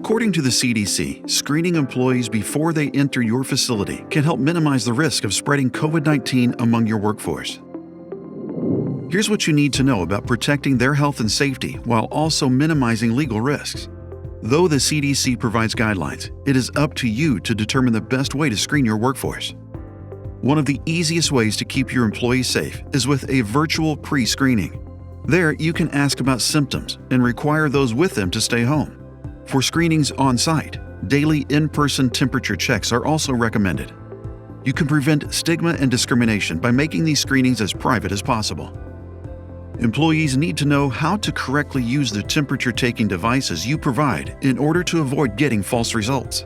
According to the CDC, screening employees before they enter your facility can help minimize the risk of spreading COVID-19 among your workforce. Here's what you need to know about protecting their health and safety while also minimizing legal risks. Though the CDC provides guidelines, it is up to you to determine the best way to screen your workforce. One of the easiest ways to keep your employees safe is with a virtual pre-screening. There, you can ask about symptoms and require those with them to stay home. For screenings on-site, daily in-person temperature checks are also recommended. You can prevent stigma and discrimination by making these screenings as private as possible. Employees need to know how to correctly use the temperature-taking devices you provide in order to avoid getting false results.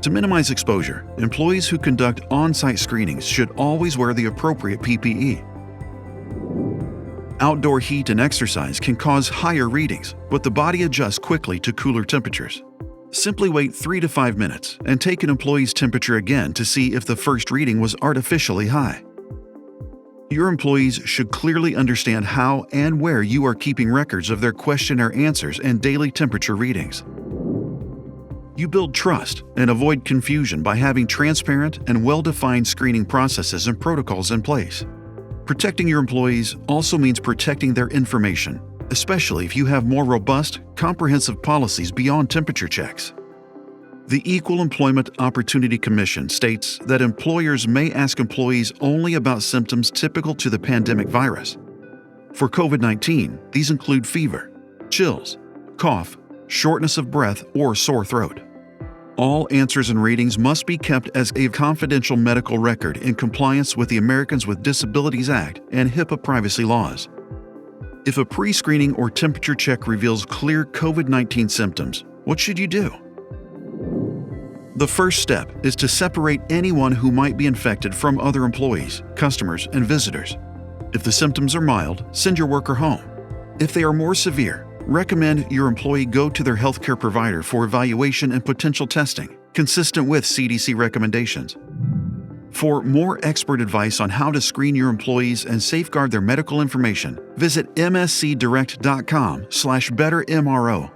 To minimize exposure, employees who conduct on-site screenings should always wear the appropriate PPE. Outdoor heat and exercise can cause higher readings, but the body adjusts quickly to cooler temperatures. Simply wait 3 to 5 minutes and take an employee's temperature again to see if the first reading was artificially high. Your employees should clearly understand how and where you are keeping records of their questionnaire answers and daily temperature readings. You build trust and avoid confusion by having transparent and well-defined screening processes and protocols in place. Protecting your employees also means protecting their information, especially if you have more robust, comprehensive policies beyond temperature checks. The Equal Employment Opportunity Commission states that employers may ask employees only about symptoms typical to the pandemic virus. For COVID-19, these include fever, chills, cough, shortness of breath, or sore throat. All answers and readings must be kept as a confidential medical record in compliance with the Americans with Disabilities Act and HIPAA privacy laws. If a pre-screening or temperature check reveals clear COVID-19 symptoms, what should you do? The first step is to separate anyone who might be infected from other employees, customers, and visitors. If the symptoms are mild, send your worker home. If they are more severe, recommend your employee go to their healthcare provider for evaluation and potential testing, consistent with CDC recommendations. For more expert advice on how to screen your employees and safeguard their medical information, visit mscdirect.com/bettermro